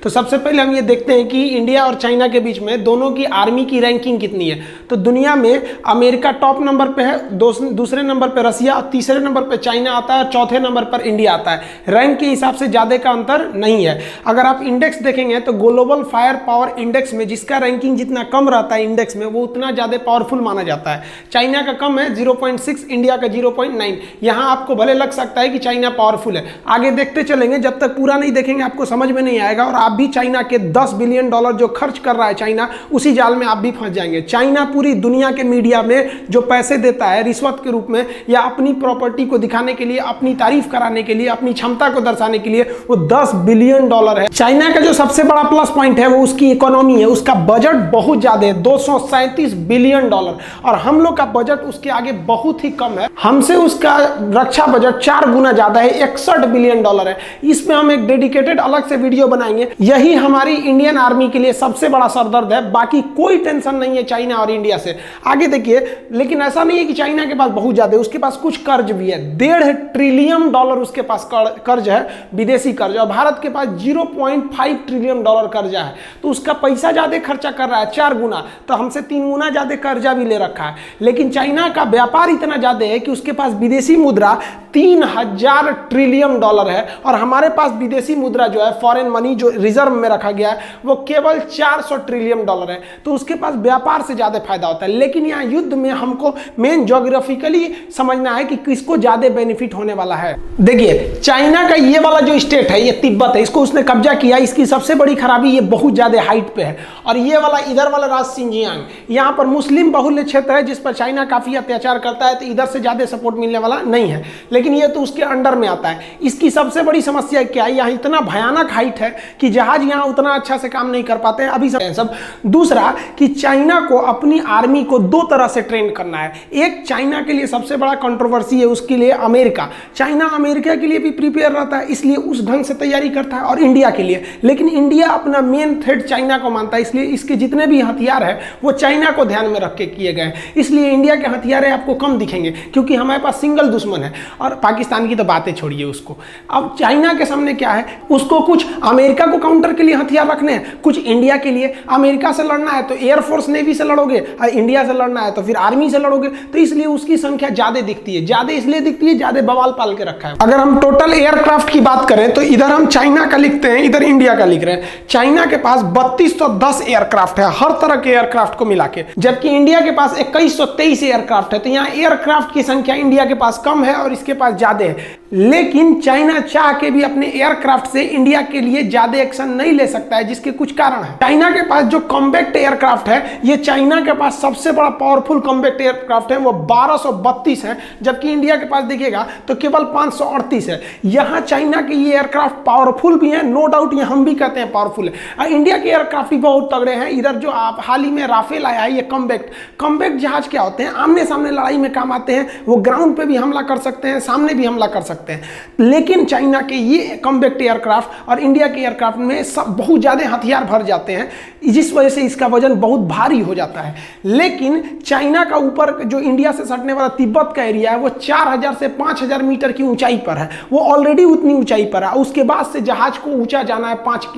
तो सबसे पहले हम ये देखते हैं कि इंडिया और चाइना के बीच में दोनों की आर्मी की रैंकिंग कितनी है। तो दुनिया में अमेरिका टॉप नंबर पे है, दूसरे नंबर पे रसिया, तीसरे नंबर पे चाइना आता है, चौथे नंबर पर इंडिया आता है। रैंक के हिसाब से ज्यादा का अंतर नहीं है। अगर आप इंडेक्स देखेंगे तो ग्लोबल फायर पावर इंडेक्स में जिसका रैंकिंग जितना कम रहता है इंडेक्स में, वो उतना ज्यादा पावरफुल माना जाता है। चाइना का कम है 0.6, इंडिया का 0.9। यहां आपको भले लग सकता है कि चाइना पावरफुल है, आगे देखते चलेंगे, जब तक पूरा नहीं देखेंगे आपको समझ में नहीं आएगा और आप भी चाइना के $10 बिलियन जो खर्च कर रहा है चाइना, उसी जाल में आप भी फंस जाएंगे। चाइना पूरी दुनिया के मीडिया में जो पैसे देता है रिश्वत के रूप में या अपनी प्रॉपर्टी को दिखाने के लिए, अपनी तारीफ कराने के लिए, अपनी क्षमता को दर्शाने के लिए, वो $10 बिलियन है। चाइना का जो सबसे बड़ा प्लस पॉइंट है वो उसकी इकोनॉमी है। उसका बजट बहुत ज्यादा है, $237 बिलियन, और हम लोग का बजट उसके आगे बहुत ही कम है। हमसे उसका रक्षा बजट 4 गुना ज्यादा है, $61 बिलियन है। इसमें हम एक डेडिकेटेड अलग से वीडियो बनाएंगे। यही हमारी इंडियन आर्मी के लिए सबसे बड़ा सरदर्द है, बाकी कोई टेंशन नहीं है चाइना और इंडिया से। आगे देखिए, लेकिन ऐसा नहीं है कि चाइना के पास बहुत ज्यादा है, उसके पास कुछ कर्ज भी है। $1.5 ट्रिलियन उसके पास कर्ज है, विदेशी कर्ज, और भारत के पास $0.5 ट्रिलियन कर्जा है। तो उसका पैसा ज्यादा खर्चा कर रहा है 4 गुना, तो हमसे 3 गुना ज्यादा कर्जा भी ले रखा है। लेकिन चाइना का व्यापार इतना ज्यादा है कि उसके पास विदेशी मुद्रा 3000 ट्रिलियन है, और हमारे पास विदेशी मुद्रा जो है, फॉरेन मनी जो रिजर्व में रखा गया है, वो केवल 400 ट्रिलियन है। तो उसके पास व्यापार से ज्यादा फायदा होता है। लेकिन यहाँ युद्ध में हमको मेन ज्योग्राफिकली समझना है कि किसको ज्यादा बेनिफिट होने वाला है। देखिए, चाइना का ये वाला जो स्टेट है, ये तिब्बत है, इसको उसने कब्जा किया। इसकी सबसे बड़ी खराबी ये बहुत ज्यादा हाइट पे है। और ये वाला इधर वाला राज्य सिंजियांग, यहाँ पर मुस्लिम बहुल्य क्षेत्र है जिस पर चाइना काफी अत्याचार करता है, तो इधर से ज्यादा सपोर्ट मिलने वाला नहीं है। लेकिन ये तो उसके अंडर में आता है। इसकी सबसे बड़ी समस्या क्या है, यहाँ इतना भयानक हाइट है कि जहाज यहाँ उतना अच्छा से काम नहीं कर पाते हैं अभी सब। दूसरा कि चाइना को अपनी आर्मी को 2 तरह से ट्रेन करना है। एक चाइना के लिए सबसे बड़ा कंट्रोवर्सी है, उसके लिए अमेरिका। चाइना अमेरिका के लिए भी प्रिपेयर रहता है, इसलिए उस ढंग से तैयारी करता है, और इंडिया के लिए। लेकिन इंडिया अपना मेन थ्रेट चाइना को मानता है, इसलिए इसके जितने भी हथियार है वो चाइना को ध्यान में रख के किए गए। इसलिए इंडिया के हथियार आपको कम दिखेंगे, क्योंकि हमारे पास सिंगल दुश्मन है। और पाकिस्तान की तो बातें छोड़िए उसको। अब चाइना के सामने क्या है, उसको कुछ अमेरिका को काउंटर के लिए हथियार रखने हैं, कुछ इंडिया के लिए। अमेरिका से लड़ना है तो एयरफोर्स नेवी से लड़ोगे, और इंडिया से लड़ना है तो फिर आर्मी से लड़ोगे। तो इसलिए उसकी संख्या ज्यादा दिखती है। ज्यादा इसलिए दिखती है, ज्यादा बवाल पाल के रखा है। अगर हम टोटल एयरक्राफ्ट की बात करें तो इधर हम चाइना का लिखते हैं, इधर इंडिया का लिख रहे हैं। चाइना के पास 3210 एयरक्राफ्ट है, हर तरह के एयरक्राफ्ट को मिला के, जबकि इंडिया के पास 2123 एयरक्राफ्ट है। तो यहाँ एयरक्राफ्ट की संख्या इंडिया के पास कम है और इसके पास ज्यादा है। लेकिन चाइना चाह के भी अपने एयरक्राफ्ट से इंडिया के लिए ज्यादा एक्शन नहीं ले सकता है, जिसके कुछ कारण है। चाइना के पास जो कॉम्बैक्ट एयरक्राफ्ट है, ये चाइना के पास सबसे बड़ा पावरफुल कॉम्बैक्ट एयरक्राफ्ट है, वो 1232 है, जबकि इंडिया के पास देखिएगा तो केवल 538 है। यहाँ चाइना के ये एयरक्राफ्ट पावरफुल भी है, नो डाउट, ये हम भी कहते हैं पावरफुल है। इंडिया के एयरक्राफ्ट भी बहुत तगड़े हैं। इधर जो आप हाल ही में राफेल आया है, ये कॉम्बैक्ट जहाज क्या होते हैं, आमने सामने लड़ाई में काम आते हैं। वो ग्राउंड पे भी हमला कर सकते हैं, सामने भी हमला कर सकते हैं। लेकिन चाइना के ये कॉम्बैक्ट एयरक्राफ्ट और इंडिया के एयरक्राफ्ट में सब बहुत ज्यादा हथियार भर जाते हैं, जिस वजह से इसका वजन बहुत भारी हो जाता है। लेकिन चाइना का ऊपर जो इंडिया से सटने वाला तिब्बत का एरिया है, वो 4000 से 5000 मीटर की ऊंचाई पर है। वो ऑलरेडी उतनी ऊंचाई पर है। उसके बाद से जहाज को ऊंचा जाना है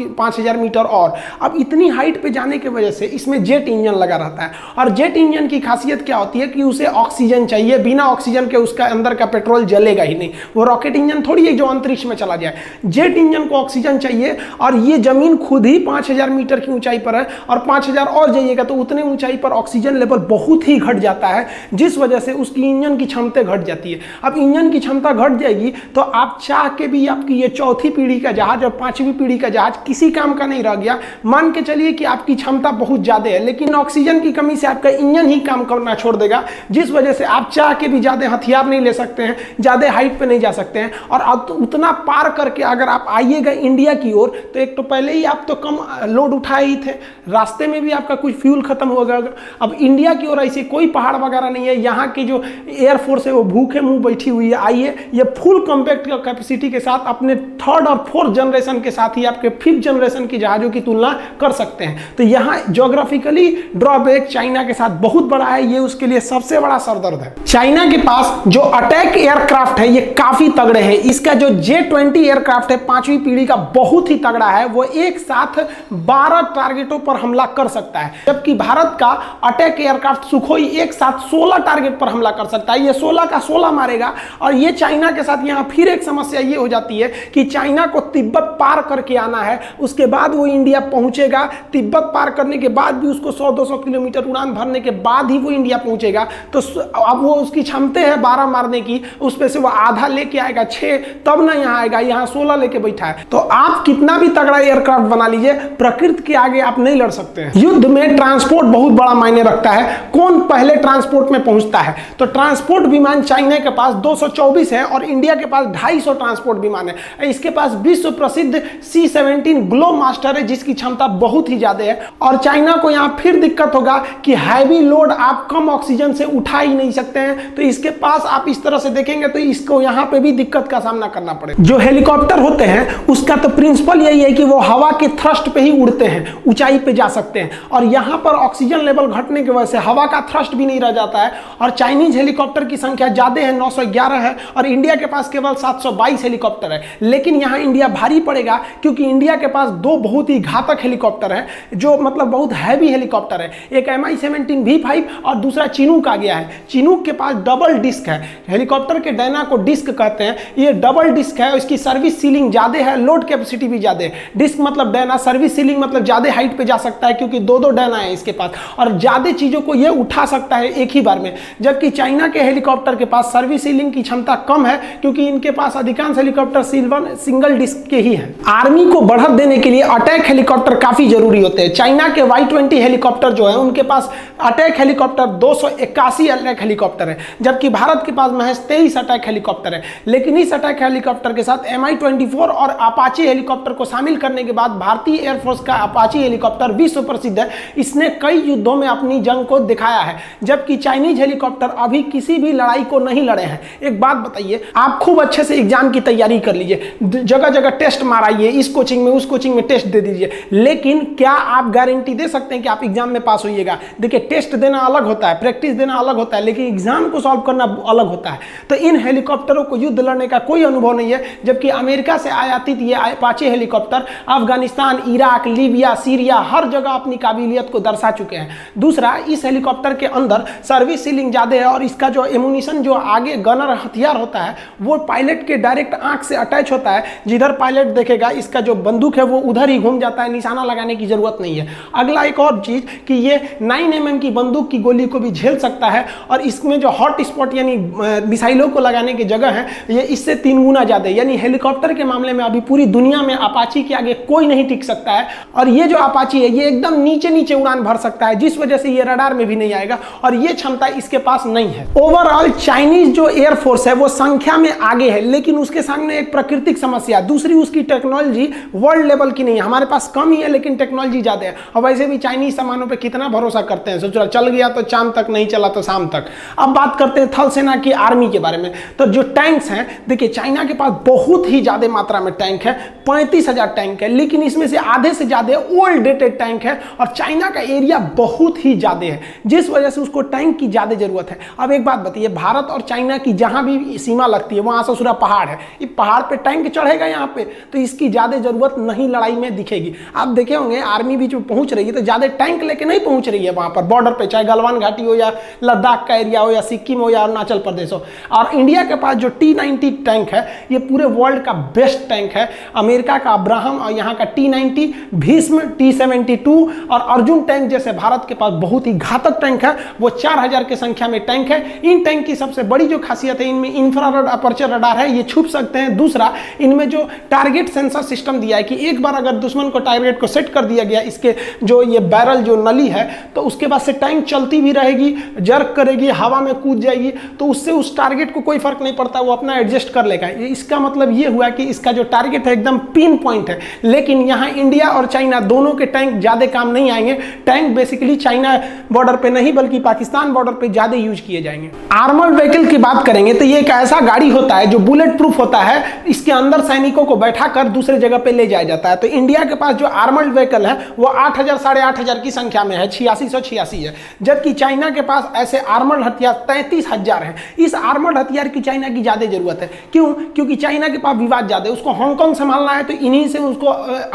5000 मीटर और। अब इतनी हाइट पे जाने की वजह से इसमें जेट इंजन लगा रहता है, और जेट इंजन की खासियत क्या होती है कि उसे ऑक्सीजन चाहिए। बिना ऑक्सीजन के उसका अंदर का पेट्रोल जलेगा ही नहीं। वो रॉकेट इंजन थोड़ी है जो अंतरिक्ष में चला जाए। जेट इंजन को ऑक्सीजन चाहिए, और ये जमीन खुद ही 5000 मीटर की ऊंचाई पर है, और 5000 और जाइएगा तो उतने ऊंचाई पर ऑक्सीजन लेवल बहुत ही घट जाता है, जिस वजह से उसकी इंजन की क्षमता घट जाती है। अब इंजन की क्षमता घट जाएगी तो आप चाह के भी आपकी ये 4थी पीढ़ी का जहाज और 5वीं पीढ़ी का जहाज किसी काम का नहीं रह गया। मान के चलिए कि आपकी क्षमता बहुत ज्यादा है, लेकिन ऑक्सीजन की कमी से आपका इंजन ही काम करना छोड़ देगा, जिस वजह से आप चाह के भी ज्यादा हथियार नहीं ले सकते हैं, ज्यादा हाइट पे नहीं जा सकते हैं। और अब तो उतना पार करके अगर आप आइएगा इंडिया की ओर, तो एक तो पहले ही आप तो कम लोड उठाए ही थे, रास्ते में भी आपका कुछ फ्यूल खत्म हो गया। अब इंडिया की ओर ऐसे कोई पहाड़ वगैरह नहीं है। यहाँ की जो एयरफोर्स है वो भूखे मुंह बैठी हुई है। आइए, ये फुल कॉम्पैक्ट कैपेसिटी के साथ अपने 3rd और 4th जनरेशन के साथ ही आपके 5th जनरेशन की जहाजों की तुलना कर सकते हैं। तो यहाँ ज्योग्राफिकली ड्रॉबैक चाइना के साथ बहुत बड़ा है, ये उसके लिए सबसे बड़ा सरदर्द है। चाइना के पास जो अटैक एयरक्राफ्ट है ये काफी तगड़े हैं। इसका जो J-20 एयरक्राफ्ट है 5वीं पीढ़ी का, बहुत ही तगड़ा है वो एक साथ 12 टारगेटों पर हमला कर सकता है, जबकि भारत का अटैक एयरक्राफ्ट सुखोई एक साथ 16 टारगेट पर हमला कर सकता है। ये 16 का 16 मारेगा। और ये चाइना के साथ यहाँ फिर एक समस्या ये हो जाती है कि चाइना को तिब्बत पार करके आना है, उसके बाद वो इंडिया पहुंचेगा। तिब्बत पार करने के बाद भी उसको 100-200 किलोमीटर उड़ान भरने के बाद ही वो इंडिया पहुंचेगा। तो अब वो उसकी क्षमता है 12 मारने की, उस पे से वो आधा लेके आएगा 6, तब ना यहाँ आएगा। यहाँ 16 लेके बैठा है। तो आप कितना भी तगड़ा एयरक्राफ्ट बना लीजिए, प्रकृति के आगे आप नहीं लड़ सकते हैं। युद्ध में ट्रांसपोर्ट बहुत बड़ा मायने रखता है। कौन पहले ट्रांसपोर्ट में पहुंचता है? तो ट्रांसपोर्ट विमान चाइना के पास 224 है और इंडिया के पास 250 ट्रांसपोर्ट विमान है। इसके पास विश्व प्रसिद्ध C-17 ग्लोब मास्टर है, जिसकी क्षमता बहुत ही ज्यादा है। और चाइना को यहाँ फिर दिक्कत होगा कि हैवी लोड आप कम ऑक्सीजन से उठा ही नहीं सकते हैं। तो इसके पास आप इस तरह से देखेंगे तो इसको यहाँ पे भी दिक्कत का सामना करना पड़ेगा। जो हेलीकॉप्टर होते हैं उसका तो प्रिंसिपल यही है कि वो हवा के थ्रस्ट पे ही उड़ते हैं, ऊंचाई पे जा सकते हैं। और यहाँ पर ऑक्सीजन लेवल घटने की वजह से हवा का थ्रस्ट भी नहीं रह जाता है। और चाइनीज हेलीकॉप्टर की संख्या ज्यादा है, 911 है, और इंडिया के पास केवल 722 हेलीकॉप्टर है। लेकिन यहाँ इंडिया भारी पड़ेगा, क्योंकि इंडिया के पास 2 बहुत ही घातक हेलीकॉप्टर है, जो मतलब बहुत हैवी हेलीकॉप्टर है। एक Mi-17 V5 और दूसरा चिनूक आ गया है। चिनूक के पास डबल डिस्क है। हेलीकॉप्टर के डायना को डिस्क कहते हैं। ये डबल डिस्क है, इसकी सर्विस सीलिंग ज्यादा है, लोड कैपेसिटी भी ज्यादा है। डिस्क मतलब डायना, सर्विस सीलिंग मतलब ज्यादा हाइट पे जा सकता है, क्योंकि 2-2 डायना है इसके पास, और ज्यादा चीजों को ये उठा सकता है एक ही बार में। जबकि चाइना के हेलीकॉप्टर के पास सर्विस सीलिंग की क्षमता कम है, क्योंकि इनके पास अधिकांश हेलीकॉप्टर सिंगल डिस्क के ही है। आर्मी को बढ़त देने के लिए अटैक हेलीकॉप्टर काफी जरूरी होते हैं। चाइना के Y-20 हेलीकॉप्टर जो है, उनके पास अटैक हेलीकॉप्टर 281 अटैक हेलीकॉप्टर है, जबकि भारत के पास महज 23 अटैक हेलीकॉप्टर है। लेकिन इस अटैक हेलीकॉप्टर के साथ Mi-24 और अपाचे हेलीकॉप्टर को शामिल करने के बाद भारतीय एयरफोर्स का अपाचे हेलीकॉप्टर विश्व प्रसिद्ध है। इसने कई युद्धों में अपनी जंग को दिखाया है, जबकि चाइनीज हेलीकॉप्टर अभी किसी भी लड़ाई को नहीं लड़े हैं। एक बात बताइए, आप खूब अच्छे से एग्जाम की तैयारी कर लीजिए, जगह जगह टेस्ट माराइए, इस कोचिंग में उस कोचिंग में टेस्ट दे दीजिए, लेकिन क्या आप गारंटी दे सकते हैं कि आप एग्जाम में पास होइएगा? देखिए, टेस्ट देना अलग होता है, प्रैक्टिस देना अलग होता है, लेकिन एग्जाम को सॉल्व करना अलग होता है। तो इन हेलीकॉप्टरों को युद्ध लड़ने का कोई अनुभव नहीं है, जबकि अमेरिका से आयातित ये Apache helicopter Afghanistan, Iraq, Libya, Syria हर जगह अपनी काबिलियत को दर्शा चुके हैं। दूसरा, इस हेलीकॉप्टर के अंदर सर्विस सीलिंग ज्यादा है, और इसका जो एमुनिशन, जो आगे गनर हथियार होता है, वो पायलट के डायरेक्ट आंख से अटैच होता है। जिधर पायलट देखेगा इसका जो बंदूक है वो उधर ही घूम जाता है, निशाना लगाने की जरूरत नहीं है। अगला एक और चीज कि ये 9mm की बंदूक की गोली को भी झेल सकता है, और इसमें जो हॉट स्पॉट यानी मिसाइलों को लगाने की जगह है, ये इससे 3 गुना ज्यादा है। यानी हेलीकॉप्टर के मामले में अभी पूरी दुनिया में अपाची के आगे कोई नहीं टिक सकता है। और ये जो अपाची है, ये एकदम नीचे नीचे उड़ान भर सकता है, जिस वजह से ये रडार में भी नहीं आएगा, और ये क्षमता इसके पास नहीं है। ओवरऑल चाइनीज जो एयरफोर्स है वो संख्या में आगे है, लेकिन उसके सामने एक प्राकृतिक समस्या, दूसरी उसकी टेक्नोलॉजी वर्ल्ड लेवल की नहीं है। हमारे पास कम ही है, लेकिन टेक्नोलॉजी ज्यादा है। और वैसे भी चाइनीज सामानों पे कितना भरोसा करते हैं, सोच रहा चल गया तो चांद तक, नहीं चला तो शाम तक। अब बात करते हैं थल सेना की आर्मी के बारे में। तो जो टैंक्स हैं, देखिए चाइना के पास बहुत ही ज्यादा मात्रा में टैंक है, 35,000 टैंक है, लेकिन इसमें से आधे से ज्यादा ओल्ड डेटेड टैंक है, और चाइना का एरिया बहुत ही ज्यादा है, जिस वजह से उसको टैंक की ज्यादा जरूरत है। अब एक बात बताइए, भारत और चाइना की जहां भी सीमा लगती है वहां ससुरा पहाड़ है, ये पहाड़ पे टैंक चढ़ेगा यहाँ पे, तो इसकी ज्यादा जरूरत नहीं लड़ाई में दिखेगी। आप देखे होंगे आर्मी भी जो पहुंच रही है तो ज्यादा टैंक लेके नहीं पहुंच रही है वहां पर बॉर्डर पे, चाहे गलवान घाटी हो या लद्दाख का एरिया हो या सिक्किम हो या अरुणाचल प्रदेश हो। और इंडिया के पास जो T-90 टैंक है, ये पूरे वर्ल्ड का बेस्ट टैंक है। अमेरिका का अब्राहम और यहाँ का T-90, भीष्म, T-72 और अर्जुन टैंक जैसे भारत के पास बहुत ही घातक टैंक है। वो 4000 की संख्या में टैंक है। इन टैंक की सबसे बड़ी जो खासियत है, इनमें इंफ्रारेड अपर्चर रडार है, ये छुप सकते हैं। दूसरा, इनमें जो टारगेट सेंसर सिस्टम दिया है कि एक बार अगर दुश्मन को टारगेट को सेट कर दिया गया, इसके जो ये बैरल जो नली है, तो उसके बाद से टैंक चलती भी रहेगी, जर्क करेगी, हवा में कूद जाएगी, तो उससे उस टारगेट को कोई फर्क नहीं पड़ता, वो अपना एडजस्ट कर लेगा। इसका मतलब ये हुआ कि इसका जो टारगेट है एकदम पिन पॉइंट है। लेकिन यहाँ इंडिया और चाइना दोनों के टैंक ज्यादा काम नहीं आएंगे। टैंक बेसिकली चाइना बॉर्डर पे नहीं बल्कि पाकिस्तान बॉर्डर पे ज्यादा यूज किए जाएंगे। आर्मर्ड व्हीकल की बात करेंगे तो ये एक ऐसा गाड़ी होता है जो बुलेट प्रूफ होता है, इसके अंदर सैनिकों को बैठा कर दूसरे जगह पे ले जाया जाता है। तो इंडिया के पास जो आर्मर्ड व्हीकल है वो 8000 साढ़े 8000 की संख्या में है, 8686 है, जबकि चाइना के पास ऐसे आर्मर्ड हथियार 33000 है। इस आर्मर्ड हथियार की चाइना की ज्यादा जरूरत है। क्यों? क्योंकि चाइना के पास विवाद ज्यादा है, उसको हांगकांग संभालना है, तो इन्हीं से उसको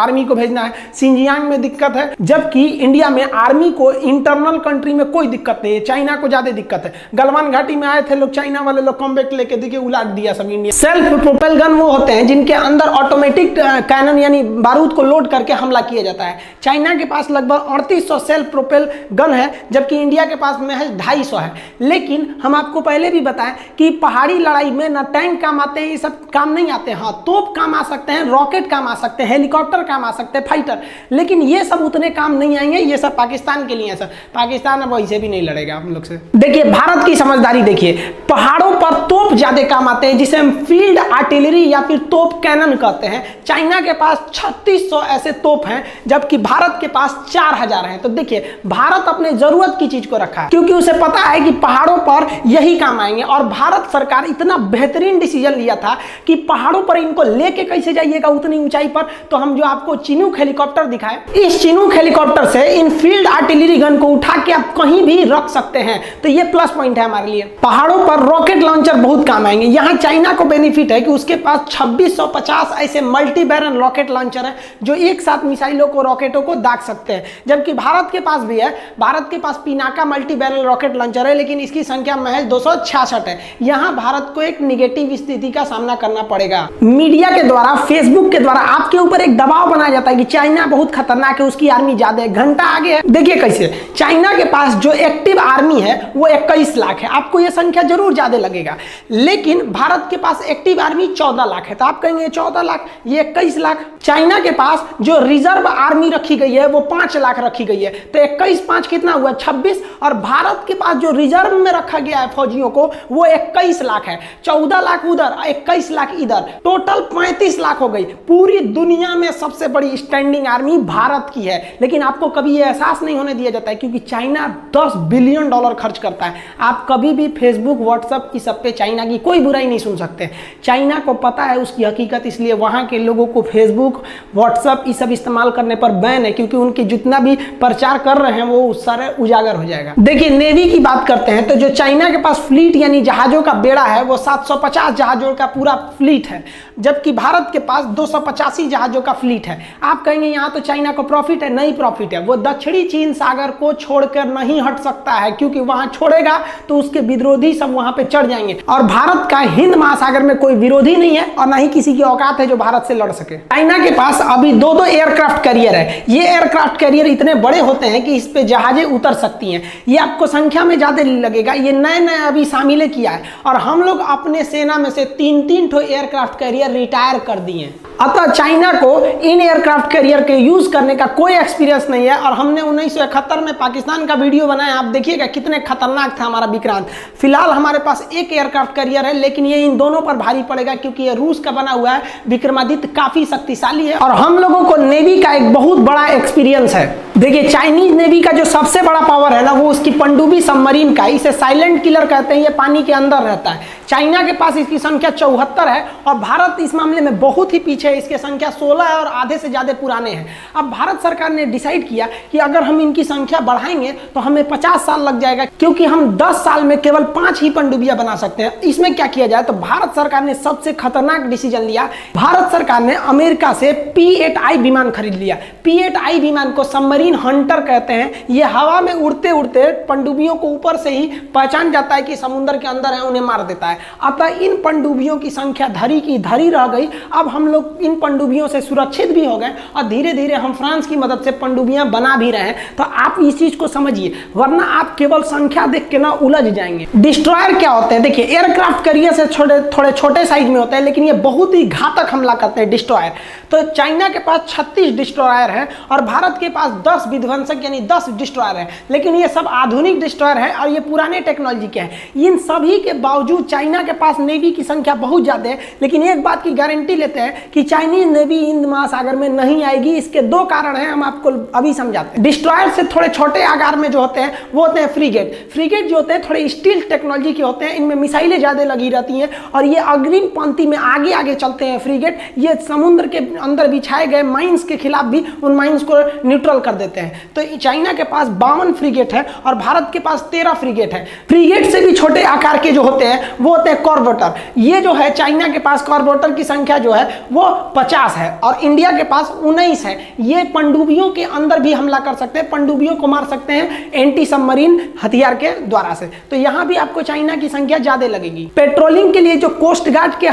आर्मी को भेजना है। सिंजियांग में दिक्कत है, जबकि इंडिया में आर्मी को इंटरनल कंट्री में कोई दिक्कत नहीं है। चाइना को ज्यादा दिक्कत है। गलवान घाटी में आए थे लोग, चाइना वाले लोग कॉम्बैक्ट लेके देखिए उलाट दिया सब इंडिया। सेल्फ प्रोपेल गन वो होते हैं जिनके अंदर ऑटोमेटिक कैनन यानी बारूद को लोड करके हमला किया जाता है। चाइना के पास लगभग 3800 सेल्फ प्रोपेल गन है, जबकि इंडिया के पास महज 250 है। लेकिन हम आपको पहले भी बताएं कि पहाड़ी लड़ाई में ना टैंक काम आते हैं, ये सब काम नहीं आते हैं। हाँ, तोप काम आ सकते हैं, रॉकेट काम आ सकते हैं, हेलीकॉप्टर काम आ सकते हैं, फाइटर, लेकिन ये सब उतने काम नहीं आएंगे। ये सब पाकिस्तान के लिए है। सर पाकिस्तान अब वैसे भी नहीं लड़ेगा हम लोग से। देखिए भारत की समझदारी देखिए, पहाड़ों पर तोप ज्यादा काम आते हैं जिसे हम फील्ड आर्टिलरी या फिर तोप कैनन कहते हैं। चाइना के पास 3600 ऐसे तोप हैं, जबकि भारत के पास 4000 हैं। तो देखिए भारत अपने जरूरत की चीज को रखा है, क्योंकि उसे पता है कि पहाड़ों पर यही काम आएंगे। और भारत सरकार इतना बेहतरीन डिसीजन लिया था कि पहाड़ों पर इनको लेके कैसे जाइएगा उतनी ऊंचाई पर। तो हम जो आपको चिनूक हेलीकॉप्टर दिखाए, इस चिनूक हेलीकॉप्टर से इन फील्ड आर्टिलरी गन को उठा के आप कहीं भी रख सकते हैं। तो ये प्लस पॉइंट है हमारे लिए। पहाड़ों पर रॉकेट लॉन्चर बहुत काम आएंगे। यहाँ चाइना को बेनिफिट है कि उसके पास 2650 ऐसे मल्टी बैरल रॉकेट लॉन्चर है जो एक साथ मिसाइलों को, रॉकेटों को दाग सकते हैं। जबकि भारत के पास भी है, भारत के पास Pinaka multi barrel rocket launcher है, लेकिन इसकी संख्या महज 266 है। यहाँ भारत को एक निगेटिव स्थिति का सामना करना पड़ेगा। मीडिया के द्वारा, फेसबुक के द्वारा आपके ऊपर एक दबाव बनाया जाता है कि चाइना बहुत खतरनाक है, उसकी आर्मी ज्यादा है, घंटा आगे है। देखिए कैसे चाइना के पास जो एक्टिव आर्मी है वो 21 लाख है। आपको यह संख्या जरूर ज्यादा लगेगा, लेकिन भारत के पास एक्टिव आर्मी 14 लाख है। तो आप कहेंगे 14 लाख, ये 21 लाख। चाइना के पास जो रिजर्व आर्मी रखी गई है वो 5 लाख रखी गई है। तो 21 5 कितना हुआ? 26। और भारत के पास जो रिजर्व में रखा गया है फौजियों को वो 21 लाख है। 14 लाख उधर, 21 लाख इधर, टोटल 35 लाख हो गई। पूरी दुनिया में सबसे बड़ी स्टैंडिंग आर्मी भारत की है। लेकिन आपको कभी यह एहसास नहीं होने दिया जाता है, क्योंकि चाइना $10 बिलियन खर्च करता है। आप कभी भी फेसबुक, व्हाट्सएप इस सब पे चाइना की कोई बुराई नहीं सुन सकते। चाइना को पता है उसकी हकीकत, इसलिए वहां के लोगों को फेसबुक, व्हाट्सएप ये सब इस्तेमाल करने पर बैन है, क्योंकि उनकी जितना भी प्रचार कर रहे हैं वो सारे उजागर हो जाएगा। देखिए नेवी की बात करते हैं तो जो चाइना के पास फ्लीट यानी जहाजों का बेड़ा है वो 750 जहाजों का पूरा फ्लीट है, जबकि भारत के पास 285 जहाजों का फ्लीट है। आप कहेंगे यहाँ तो चाइना को प्रॉफिट है, नहीं प्रॉफिट है। वो दक्षिणी चीन सागर को छोड़कर नहीं हट सकता है, क्योंकि वहां छोड़ेगा तो उसके विरोधी सब वहां पे चढ़ जाएंगे। और भारत का हिंद महासागर में कोई विरोधी नहीं है और ना ही किसी की औकात है जो भारत से लड़ सके। चाइना के पास अभी 2-2 एयरक्राफ्ट कैरियर है। ये एयरक्राफ्ट कैरियर इतने बड़े होते हैं कि इस पे जहाजें उतर सकती हैं। ये आपको संख्या में ज्यादा लगेगा, ये नए अभी शामिल किया है। और हम लोग अपने सेना में से 3-3 ठो एयरक्राफ्ट कैरियर रिटायर कर दिए। अतः चाइना को इन एयरक्राफ्ट कैरियर के यूज करने का कोई एक्सपीरियंस नहीं है। और हमने 1971 में पाकिस्तान का वीडियो बनाया, आप देखिएगा कितने खतरनाक था हमारा विक्रांत। फिलहाल हमारे पास एक एयरक्राफ्ट कैरियर है, लेकिन ये इन दोनों पर भारी पड़ेगा, क्योंकि ये रूस का बना हुआ है। विक्रमादित्य काफी शक्तिशाली है और हम लोगों को नेवी का एक बहुत बड़ा एक्सपीरियंस है। देखिए चाइनीज नेवी का जो सबसे बड़ा पावर है ना, वो उसकी पनडुब्बी सबमरीन का। इसे साइलेंट किलर कहते हैं, ये पानी के अंदर रहता है। चाइना के पास इसकी संख्या 74 है और भारत इस मामले में बहुत ही पीछे है। इसकी संख्या 16 है और आधे से ज्यादा पुराने हैं। अब भारत सरकार ने डिसाइड किया कि अगर हम इनकी संख्या बढ़ाएंगे तो हमें 50 साल लग जाएगा, क्योंकि हम 10 साल में केवल 5 ही पनडुब्बियां बना सकते हैं। इसमें क्या किया जाए, तो भारत सरकार ने सबसे खतरनाक डिसीजन लिया। भारत सरकार ने अमेरिका से P-8I विमान खरीद लिया। P-8I विमान को सबमरीन हंटर कहते हैं। ये हवा में उड़ते उड़ते पनडुब्बियों को ऊपर से ही पहचान जाता है कि समुद्र के अंदर है, उन्हें मार देता है। अतः इन पनडुब्बियों की संख्या धरी की धरी रह गई। अब हम लोग इन पनडुब्बियों से सुरक्षित भी हो गए और धीरे धीरे हम फ्रांस की मदद से पनडुब्बियां बना भी रहे हैं। तो आप इस चीज को समझिए, वरना आप केवल संख्या देख के ना उलझ जाएंगे। डिस्ट्रॉयर क्या होते हैं? देखिए एयरक्राफ्ट कैरियर से थोड़े छोटे साइज में होते हैं, लेकिन ये बहुत ही घातक हमला करते हैं डिस्ट्रॉयर। तो चाइना के पास 36 डिस्ट्रॉयर है और भारत के पास 10 विध्वंसक यानी 10 डिस्ट्रॉयर है। लेकिन ये सब आधुनिक डिस्ट्रॉयर है और ये पुराने टेक्नोलॉजी के हैं। इन सभी के बावजूद चाइना के पास नेवी की संख्या बहुत ज्यादा है। लेकिन एक बात की गारंटी लेते हैं कि चाइनीज नेवी हिंद महासागर में नहीं आएगी। इसके 2 कारण हैं, हम आपको अभी समझाते हैं। डिस्ट्रॉयर से थोड़े छोटे आकार में जो होते हैं वो होते हैं फ्रीगेट। फ्रीगेट जो होते हैं थोड़े स्टील टेक्नोलॉजी के होते हैं, इनमें मिसाइलें ज्यादा लगी रहती हैं और ये अग्रिम पंक्ति में आगे आगे चलते हैं। फ्रीगेट ये समुद्र के अंदर बिछाए गए माइंस के खिलाफ भी उन माइंस को न्यूट्रल कर देते हैं। तो चाइना के पास 52 फ्रिगेट है और भारत के पास 13 फ्रिगेट है। फ्रिगेट से भी छोटे आकार के जो होते हैं वो होते हैं कॉर्वेटर। ये जो है चाइना के पास कॉर्वेटर की संख्या जो है वो 50 है और इंडिया के पास 19 है। ये पनडुब्बियों के अंदर भी हमला कर सकते हैं, पनडुब्बियों को मार सकते हैं एंटी सबमरीन हथियार के द्वारा से। तो यहां भी आपको चाइना की संख्या ज्यादा लगेगी। पेट्रोलिंग के लिए जो कोस्ट गार्ड के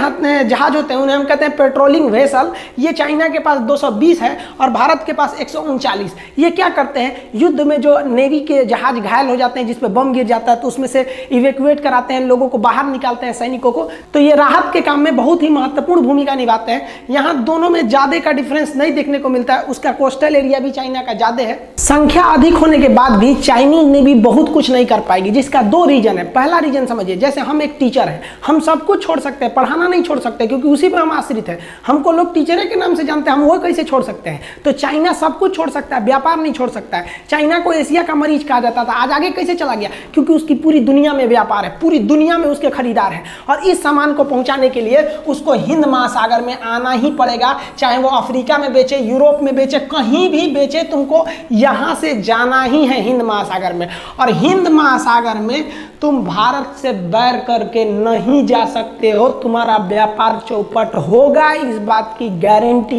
जहाज होते हैं उन्हें हम कहते हैं पेट्रोलिंग वेसल। ये चाइना के पास 220 है और भारत के पास 139। ये क्या करते हैं, युद्ध में जो नेवी के जहाज घायल हो जाते हैं, जिस पे बम गिर जाता है, तो उसमें से इवैक्यूएट कराते हैं, लोगों को बाहर निकालते हैं, सैनिकों को। तो ये राहत के काम में बहुत ही महत्वपूर्ण भूमिका निभाते हैं। यहाँ दोनों में ज्यादा का डिफरेंस नहीं देखने को मिलता है। उसका कोस्टल एरिया भी चाइना का ज्यादा है। संख्या अधिक होने के बाद भी चाइनीज नेवी बहुत कुछ नहीं कर पाएगी, जिसका 2 रीजन है। पहला रीजन समझिए, जैसे हम एक टीचर हैं, हम सब कुछ छोड़ सकते हैं, पढ़ाना नहीं छोड़ सकते क्योंकि उसी पे हम आश्रित हैं। हमको लोग टीचर के नाम से जानते हैं, हम वो कैसे छोड़ सकते हैं। तो चाइना सब कुछ छोड़ सकता है, व्यापार नहीं छोड़ सकता है। चाइना को एशिया का मरीज कहा जाता था, आज आगे कैसे चला गया, क्योंकि उसकी पूरी दुनिया में व्यापार है, पूरी दुनिया में उसके खरीदार हैं। और इस सामान को पहुंचाने के लिए उसको हिंद महासागर में आना ही पड़ेगा, चाहे वो अफ्रीका में बेचे, यूरोप में बेचे, कहीं भी बेचे, तुमको यहां से जाना ही है हिंद महासागर में। और हिंद महासागर में तुम भारत से बैर करके नहीं जा सकते हो, तुम्हारा व्यापार चौपट होगा, इस बात की गारंटी।